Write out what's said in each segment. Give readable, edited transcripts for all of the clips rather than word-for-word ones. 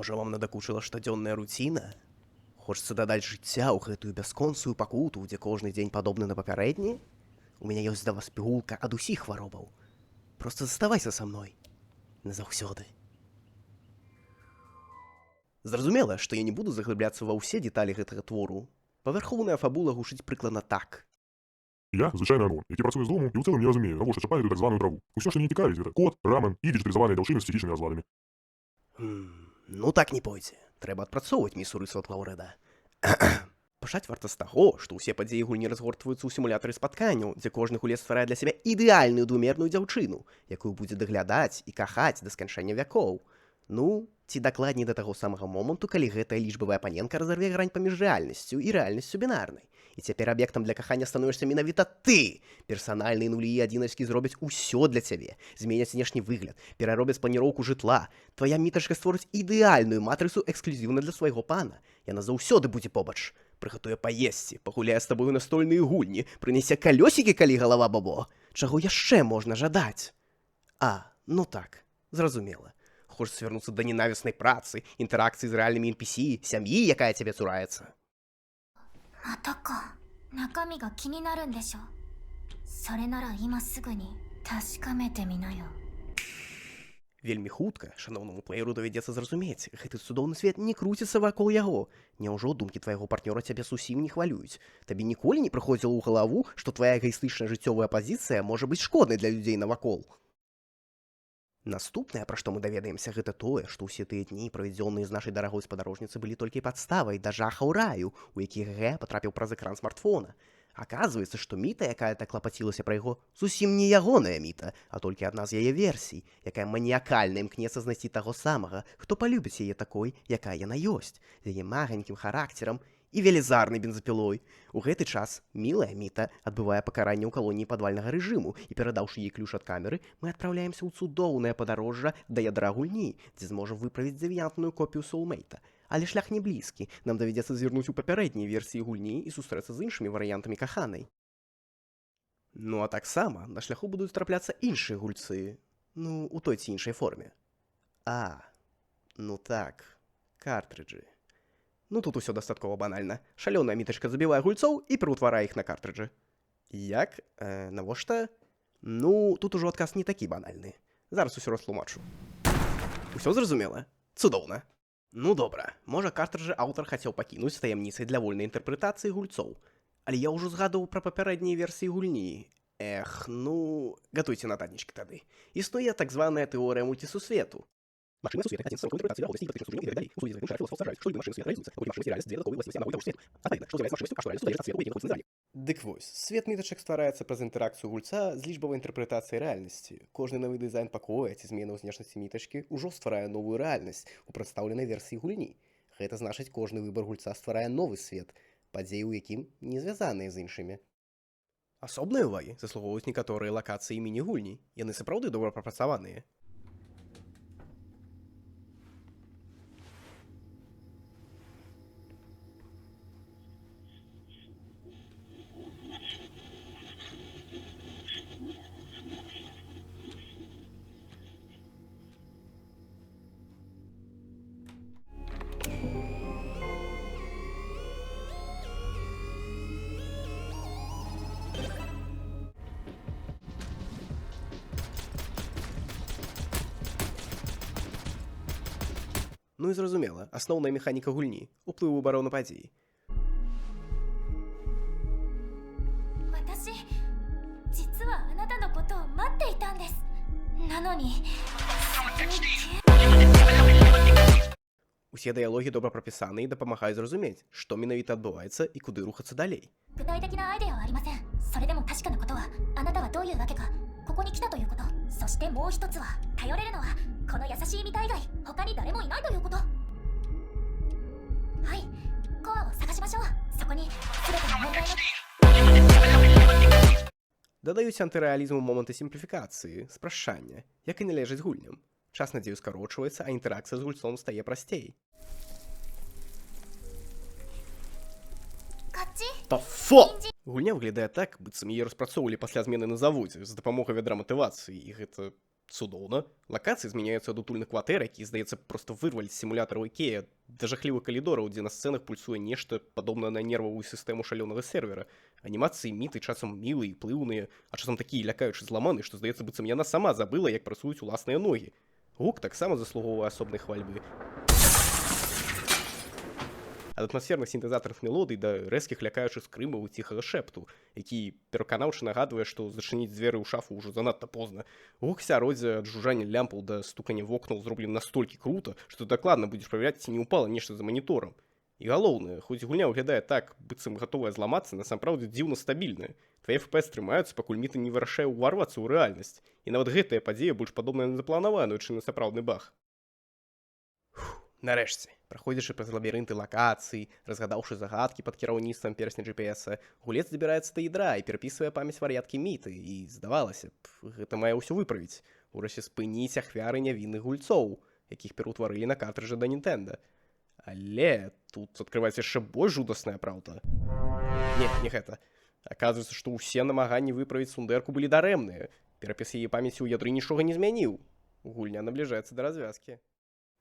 Можа, вам надакучыла штодзённая руціна? Хочацца дадаць жыцця ў гэтую бясконцую пакуту, дзе кожны дзень падобны на папярэдні? У мяне ёсць да вас пігулка ад усіх хваробаў. Проста заставайся са мной. Назаўсёды. Зразумела, што я не буду заглыбляцца ва ўсе дэталі гэтага твору. Павярхоўная фабула гучыць прыкладна так. Я звычайны агон, які працуе з дому і ў цэлым не разумею, навошта чапае так званую траву. Усё, што мяне цікавіць, гэта кот, рамен і дыджыталізаваныя дзяўчыны з псіхічнымі разладамі. Ну так не пойдзе. Трэба адпрацоўваць місуры Лаўрэда. Пачаць варта з таго, што ўсе падзеі гульні разгортваюцца ў сімулятары спатканняў, дзе кожны гулец стварае для сябе ідэальную двумерную дзяўчыну, якую будзе даглядаць і кахаць да сканчэння вякоў. Ну, ці дакладней да таго самага моманту, калі гэтая лічбавая паненка разарве грань паміж рэальнасцю і рэальнасцю бінарнай. І цяпер аб'ектам для кахання становішся менавіта ты! Персанальныя нулі і адзіначкі зробяць усё для цябе, зменяць внешні выгляд, пераробяць планіроўку жытла. Твая мітачка створыць ідэальную матрыцу эксклюзіўна для свайго пана. Яна заўсёды будзе побач. Прыгатуе паесці, пагуляе з табою настольныя гульні, прынясе калёсікі, калі галава бабо. Чаго яшчэ можна жадаць? Ну так, зразумела. Хочаш звярнуцца да ненавіснай працы, інтэракцыі з рэальнымі NPC, сям'і, якая цябе цураецца. またか。中身が気になるんでしょ。それなら今すぐに確かめてみなよ。Вельмі хутка шаноўнаму плееру давядзецца зразумець, гэты цудоўны свет не круціцца вакол яго. Няўжо думкі твайго партнёра цябе зусім не хвалююць? Табе ніколі не прыходзіла ў галаву, што твая эгаістычная жыццёвая пазіцыя можа быць шкоднай для людзей навакол? Наступнае, пра што мы даведаемся, гэта тое, што ўсе тыя дні, праведзённыя з нашай дарагой спадарожніцы, былі толькі падставай да жахаў раю, у які Гэ патрапіў праз экран смартфона. Аказваецца, што Міта, якая так клапацілася пра яго, зусім не ягоная Міта, а толькі адна з яе версій, якая маніякальна імкнецца знайсці таго самага, хто палюбіць яе такой, якая яна ёсць, з яе маганькім характарам і велізарнай бензапілой. У гэты час мілая Міта адбывае пакаранне ў калоніі падвальнага рэжыму, і перадаўшы ей ключ ад камеры, мы адпраўляемся ў цудоўнае падарожжа да ядра гульні, дзе зможам выправіць дзевіянтную копію соулмейта. Але шлях не блізкі, нам давядзецца зірнуць у папярэдняй версіі гульні і сустрэцца з іншымі варыянтамі каханай. Ну а таксама на шляху будуць трапляцца іншыя гульцы, у той ці іншай форме. Ну так, картрыджы. Тут усё дастаткова банальна. Шалёная мітачка забівае гульцоў і пераўтварае іх на картрыджы. Як? Навошта? Тут ужо адказ не такі банальны. Зараз усё растлумачу. Усё зразумела? Цудоўна. Добра, можа картрыджы аўтар хацеў пакінуць таямніцай для вольнай інтэрпрэтацыі гульцоў. Але я ўжо згадваў пра папярэднія версіі гульні. Гатуйце нататнічкі тады. Існуе так званая тэорыя мульцісусвету. Машины сусветы хотят сроком интерпретации лагодности, интеллектуальной и так далее. Условия закон шарфилов страдают, что любые машины света реализуются, но машины реальность две додатковые власти одного и того же света. Адпаведна, што з'яўляецца машыннасцю, а што реальнасцю залежыць ад света, у якім знаходзіцца на залі. Дык вось, свет мітачак ствараецца праз інтэракцыю гульца з лічбавай інтэрпрэтацыяй рэальнасці. Кожны новы дызайн пакоя ці змена ў знешнасці мітачкі ўжо стварае новую рэальнасць у прадстаўленай версіі гульні. Гэта значыць, кожны выбар гульца стварае новы свет, падзеі ў якім не звязаныя з іншымі. Асобнай увагі заслугоўваюць некаторыя лакацыі міні-гульні. Яны сапраўды добра прапрацаваныя. І зразумела, асноўная механіка гульні – уплыў выбараў на падзеі. 私、実はあなたのことを待っていたんです。なのに、Усе дыялогі добра прапісаны і дапамагаюць зразумець, што менавіта адбываецца і куды рухацца далей. 具体的なアイデアはありません。それでも確かなことは、あなたはどういうわけか、ここに来たということ。そしてもう一つは、頼れるのはこの優しいミタ以外他に誰もいないということ。はい、コアを探しましょう。そこに全ての問題の Дадаюць антырэалізму моманты сімпліфікацыі, спрашчання, як і належыць гульням. Час надзею скарочваецца, а інтэракцыя з гульцом стае прасцей. Гульня выглядае так, быццам яе распрацоўвалі пасля змены на заводзе з дапамогай вядра матывацыі, і гэта Цудоўна. Лакацыі змяняюцца ад утульных кватэр, які, здаецца, проста вырвалі з сімулятараў Ікея да жахлівых калідораў, дзе на сцэнах пульсуе нешта падобнае на нервавую сістэму шалёнага сервера. Анімацыі міты часам мілыя і плыўныя, а часам такія лякаючы зламаны, што здаецца, быццам яна сама забыла, як працуюць уласныя ногі. Гук таксама заслугоўвае асобнай хвальбы. Ад атмасферных сінтэзатарных мелодый да рэзкіх лякаючых скрымаў і ціхага шэпту, які пераканаўча нагадвае, што зачыніць дзверы ў шафу ўжо занадта позна. Гук сяроддзе ад жужжання лямпаў да стукання вокнаў зроблены настолькі крута, што дакладна будзеш праверяць, ці не ўпала нешта за маніторам. І галоўнае, хоць гульня выглядае так, быццам гатовая зламацца, насампраўдзе дзіўна стабільная. Твае FPS трымаюцца, пакуль міта не вырашае ўварвацца ў рэальнасць. І нават гэтая падзея больш падобная на запланаваную, чым на сапраўдны баг. Нарэшце, праходзячы праз лабірынты лакацый, разгадаўшы загадкі пад кіраўніцтвам персня GPS, гулец забіраецца да ядра і перапісвае памяць вар'яткі міты, і, здавалася б, гэта мае ўсё выправіць. Урэшце спыніць ахвяры нявінных гульцоў, якіх пераўтварылі на картрыджы да Nintendo. Але тут адкрываецца яшчэ больш жудасная праўда. Не гэта. Аказваецца, што ўсе намаганні выправіць сундэрку былі дарэмныя. Перапіс яе памяці ў ядры нічога не змяніў. Гульня набліжаецца да развязкі.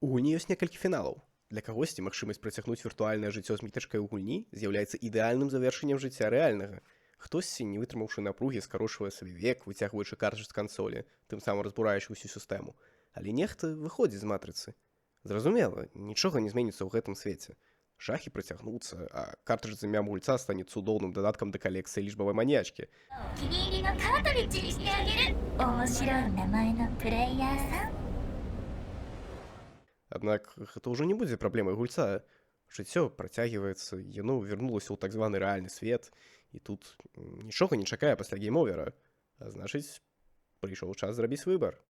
У гульні ёсць некалькі фіналаў. Для кагосьці магчымасць працягнуць віртуальнае жыццё з мітачкай у гульні з'яўляецца ідэальным завяршэннем жыцця рэальнага. Хтосьці, не вытрымаўшы напругі, скарочвае сабе век, выцягваючы картридж з кансолі, тым самым разбураючы ўсю сістэму. Але нехта выходзіць з матрыцы. Зразумела, нічога не зменіцца ў гэтым свеце. Жахі працягнуцца, а картридж з імям гульца стане цудоўным дадаткам да калекцыі лічбавай маньячкі. お気に入りのカートリッジにしてあげる。面白い名前のプレイヤーさん。 Аднак гэта ўжо не будзе праблемай гульца. Жыццё працягваецца, яно вярнулася ў так званы рэальны свет, і тут нічога не чакае пасля гейм-овера. А значыць, прыйшоў час зрабіць выбар.